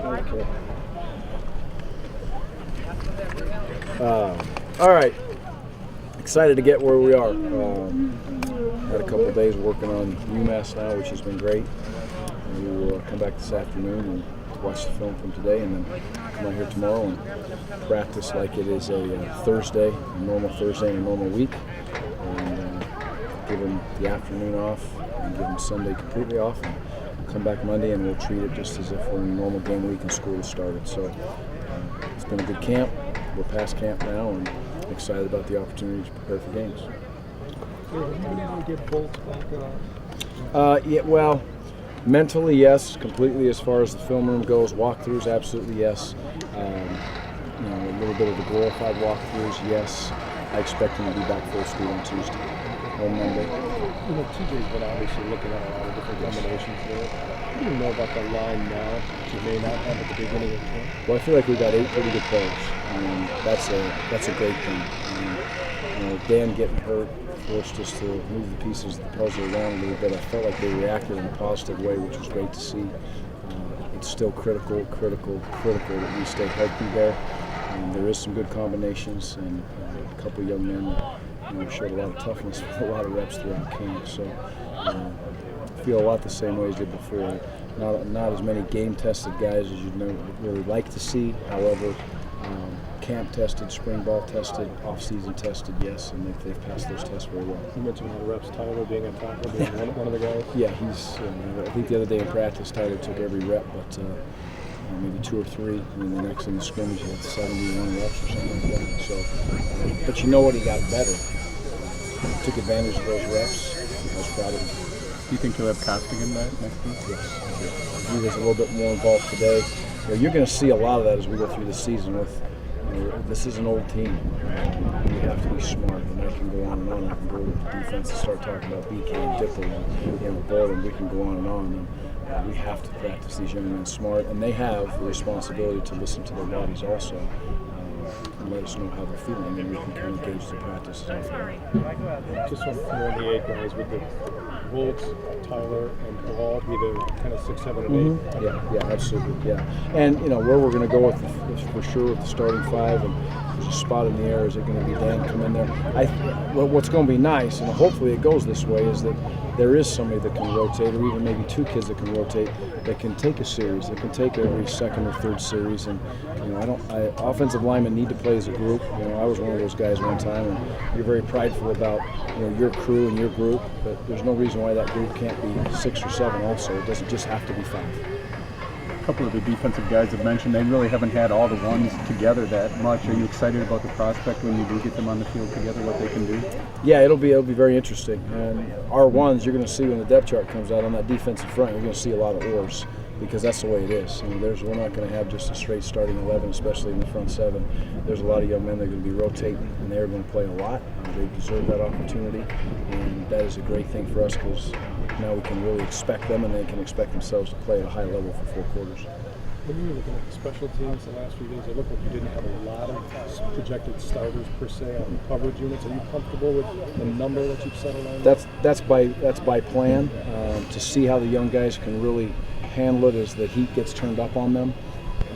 Okay. All right. Excited to get where we are. Had a couple of days working on UMass now, which has been great. And we'll come back this afternoon and watch the film from today, and then come out here tomorrow and practice like it is a Thursday, a normal Thursday in a normal week, and give them the afternoon off and give them Sunday completely off, and come back Monday and we'll treat it just as if we're in a normal game week and school has started. So it's been a good camp. We're past camp now and excited about the opportunity to prepare for games. Yeah, well, mentally, yes. Completely, as far as the film room goes. Walkthroughs, absolutely, yes. A little bit of the glorified walkthroughs, yes. I expect him to be back full speed on Tuesday or Monday. TJ's been obviously looking at a lot of different combinations there. What do you know about the line now that you may not have at the beginning of the camp? Well, I feel like we've got 8 pretty good players. That's a great thing. Dan getting hurt forced us to move the pieces of the puzzle around a little bit. I felt like they reacted in a positive way, which was great to see. It's still critical that we stay healthy there. There is some good combinations, and a couple of young men that showed a lot of toughness with a lot of reps throughout camp. So I feel a lot the same way as did before. Not as many game-tested guys as you'd really like to see. However, camp tested, spring ball tested, off-season tested, yes, and they've passed those tests very well. You mentioned the reps, Tyler being a tackle, being one of the guys. Yeah, he's. I think the other day in practice, Tyler took every rep, but maybe 2 or 3. And the next in the scrimmage, he had 71 reps or something like that. So, but you know what? He got better. Took advantage of those reps. I was proud of him. Do you think he'll have Costigan back next week? Yes. He was a little bit more involved today. You're going to see a lot of that as we go through the season. This is an old team. We have to be smart, and I can go on and on. I can go to the defense and start talking about BK and Dipple and Bull, and we can go on and on. And we have to practice these young men smart, and they have the responsibility to listen to their bodies also. And let us know how they're feeling, and we can kind of gauge the practices off of that. Just on the 8 guys with the Volts, Tyler, and Ball be the kind of 6, 7, and 8. Yeah, absolutely, yeah. And where we're going to go with for sure with the starting 5, and there's a spot in the air. Is it going to be Dan come in there? What's going to be nice, and hopefully it goes this way, is that there is somebody that can rotate, or even maybe 2 kids that can rotate, that can take a series, that can take every second or third series. And offensive linemen need to play as a group. I was one of those guys one time, and you're very prideful about your crew and your group, but there's no reason why that group can't be 6 or 7 also. It doesn't just have to be 5. A couple of the defensive guys have mentioned they really haven't had all the ones together that much. Are you excited about the prospect when you do get them on the field together, what they can do? Yeah, it'll be very interesting. And our ones, you're going to see when the depth chart comes out on that defensive front, you're going to see a lot of oars, because that's the way it is. We're not going to have just a straight starting 11, especially in the front 7. There's a lot of young men that are going to be rotating, and they're going to play a lot. They deserve that opportunity, and that is a great thing for us, because now we can really expect them, and they can expect themselves to play at a high level for 4 quarters. When you were looking at the special teams the last few days, it looked like you didn't have a lot of projected starters per se on coverage units. Are you comfortable with the number that you've settled on? That's by plan. To see how the young guys can really handle it as the heat gets turned up on them.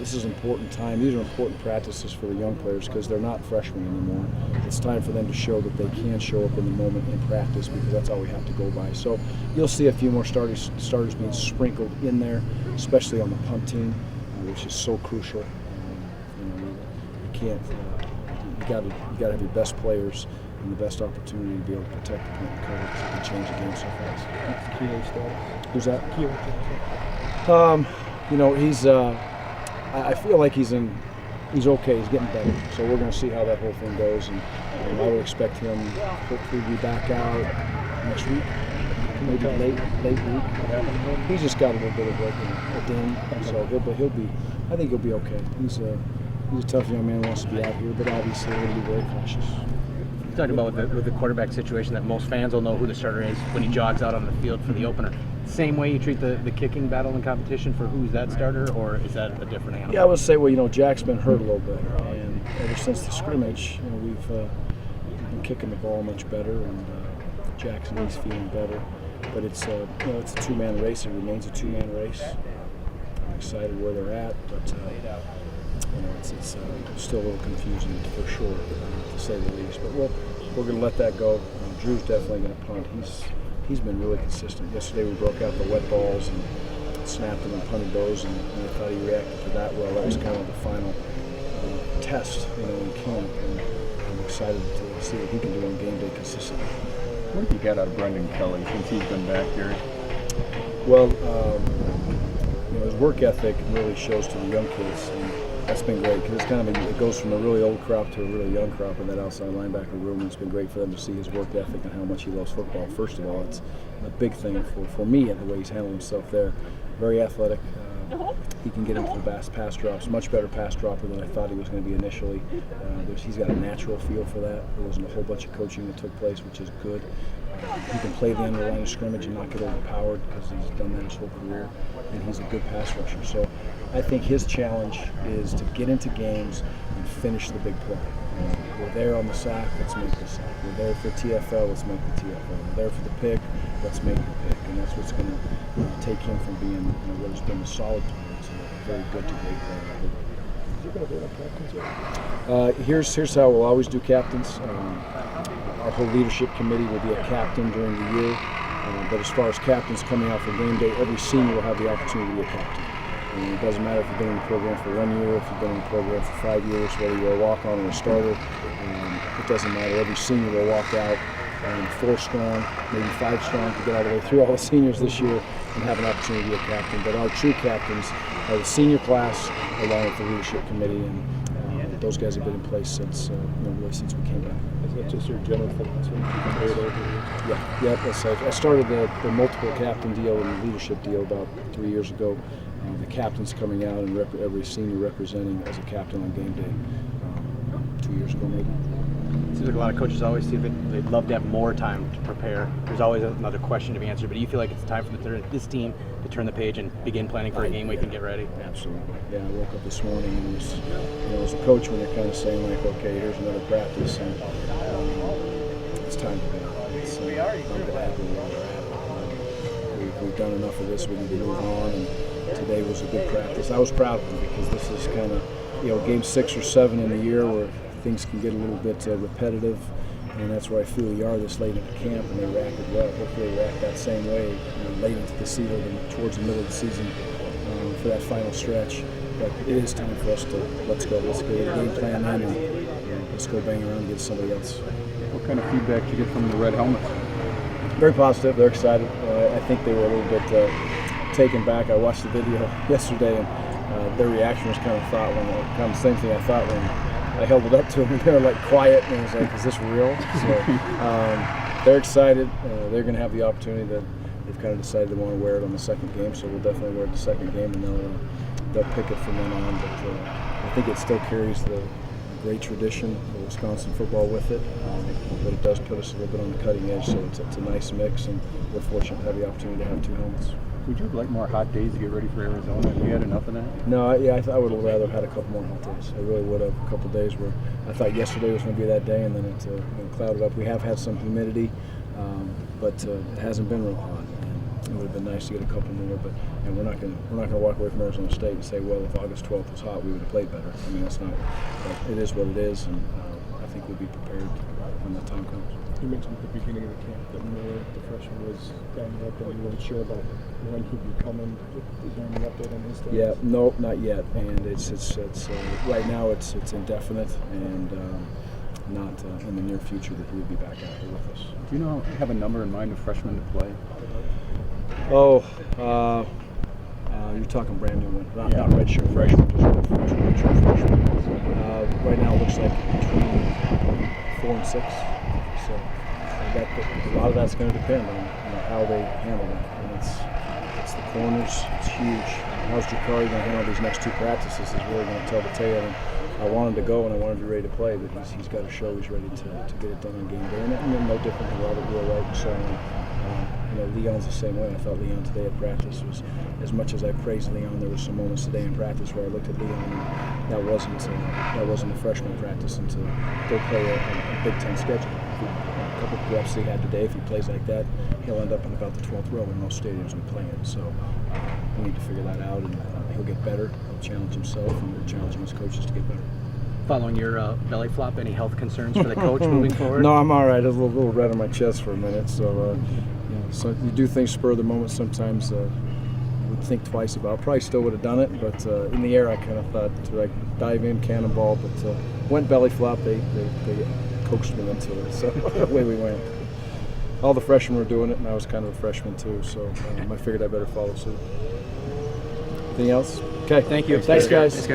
This is an important time. These are important practices for the young players, because they're not freshmen anymore. It's time for them to show that they can show up in the moment in practice, because that's all we have to go by. So you'll see a few more starters being sprinkled in there, especially on the punt team, which is so crucial. You got to have your best players and the best opportunity to be able to protect the punt and cover, because it can change the game so fast. Kilo status. Who's that? Kilo He's. I feel like he's okay. He's getting better. So we're going to see how that whole thing goes, and I would expect him hopefully to be back out next week, maybe late week. He's just got a little bit of a ding, so he'll be. I think he'll be okay. He's a tough young man who wants to be out here, but obviously we're going to be very cautious. You talked about with the quarterback situation that most fans will know who the starter is when he jogs out on the field for the opener. Same way you treat the kicking battle in competition for who's that starter, or is that a different animal? Yeah, I would say, Jack's been hurt a little bit, and ever since the scrimmage, we've been kicking the ball much better, and Jack's knee's feeling better. But it's a 2-man race. It remains a 2-man race. excited where they're at, but it's still a little confusing for sure, to say the least. But we're going to let that go. Drew's definitely going to punt. He's been really consistent. Yesterday we broke out the wet balls and snapped them and punted those, and I thought he reacted to that well. That was kind of the final test, in camp, and I'm excited to see what he can do on game day consistently. What have you got out of Brendan Kelly since he's been back here? Well, his work ethic really shows to the young kids, and that's been great because it goes from a really old crop to a really young crop in that outside linebacker room. And it's been great for them to see his work ethic and how much he loves football. First of all, it's a big thing for me and the way he's handled himself there. Very athletic. He can get into the pass drops. Much better pass dropper than I thought he was going to be initially. He's got a natural feel for that. There wasn't a whole bunch of coaching that took place, which is good. He can play the end of the line of scrimmage and not get overpowered because he's done that his whole career, and he's a good pass rusher. So I think his challenge is to get into games and finish the big play. We're there on the sack, let's make the sack. We're there for TFL, let's make the TFL. We're there for the pick, let's make the pick. And that's what's going to take him from being what has been a solid player to a very good to great player. Is he going to do captains yet? Here's how we'll always do captains. Our whole leadership committee will be a captain during the year. But as far as captains coming out for game day, every senior will have the opportunity to be a captain. And it doesn't matter if you've been in the program for 1 year, if you've been in the program for 5 years, whether you're a walk-on or a starter. It doesn't matter. Every senior will walk out 4 strong, maybe 5 strong to get all the way through all the seniors this year and have an opportunity to be a captain. But our true captains are the senior class along with the leadership committee, and those guys have been in place since really since we came back. Is that just your general focus when you compare it over here? Yeah. I started the multiple captain deal and the leadership deal about 3 years ago. The captain's coming out and every senior representing as a captain on game day 2 years ago maybe. Seems like a lot of coaches always see that they'd love to have more time to prepare. There's always another question to be answered, but do you feel like it's time for this team to turn the page and begin planning for a game week and get ready? Absolutely. Yeah, I woke up this morning and was, as a coach, when you're kind of saying like, okay, here's another practice, and it's time to go. I'm glad where we're at. We've done enough of this. We need to move on, and today was a good practice. I was proud of them because this is kind of, game 6 or 7 in the year where things can get a little bit repetitive, and that's where I feel we are this late into camp, and they reacted well. Hopefully they react that same way late into the season and towards the middle of the season for that final stretch. But it is time for us to let's go to the game plan in, and let's go bang around and get somebody else. What kind of feedback did you get from the Red Helmets? Very positive. They're excited. I think they were a little bit taken back. I watched the video yesterday, and their reaction was kind of the same thing I thought when I held it up to them. They were like quiet, and I was like, "Is this real?" So they're excited. They're going to have the opportunity that they've kind of decided they want to wear it on the second game. So we'll definitely wear it the second game, and they'll pick it from then on. But I think it still carries the great tradition of Wisconsin football with it, but it does put us a little bit on the cutting edge. So it's a nice mix, and we're fortunate to have the opportunity to have 2 helmets. Would you like more hot days to get ready for Arizona? Have you had enough of that? No, I would have rather had a couple more hot days. I really would have. A couple days where I thought yesterday was going to be that day, and then it clouded up. We have had some humidity, but it hasn't been real hot. And it would have been nice to get a couple more, but we're not going to walk away from Arizona State and say, well, if August 12th was hot, we would have played better. I mean, that's not. But it is what it is, and I think we'll be prepared when that time comes. You mentioned at the beginning of the camp that Miller, the freshman, was banged up and you weren't sure about when he'd be coming. Is there any update on his status? Yeah, no, not yet. And it's right now it's indefinite and not in the near future that he would be back out here with us. Do you have a number in mind of freshmen to play? Oh, you're talking brand new one, not redshirt freshman, just redshirt freshman. Right now it looks like between 4 and 6. So a lot of that's going to depend on how they handle it. And it's the corners. It's huge. How's Jakari going to handle these next 2 practices is really going to tell the tale. And I want him to go and I want him to be ready to play, but he's got to show he's ready to get it done on game day. And then no different than Robert Wheelwright and so on. Leon's the same way. I thought Leon today at practice was, as much as I praised Leon, there were some moments today in practice where I looked at Leon and that wasn't a freshman practice and to go play a Big Ten schedule. A couple of reps he had today, if he plays like that, he'll end up in about the 12th row in most stadiums we play in. So we need to figure that out, and he'll get better. He'll challenge himself, and we're challenging his coaches to get better. Following your belly flop, any health concerns for the coach moving forward? No, I'm all right. I was a little red on my chest for a minute. So, so you do things spur of the moment sometimes. You would think twice about. Probably still would have done it, but in the air I kind of thought to like dive in, cannonball, but went belly flop. They coaxed me into it. So away we went. All the freshmen were doing it, and I was kind of a freshman too. So I figured I better follow suit. Anything else? Okay. Thank you. Thanks, guys.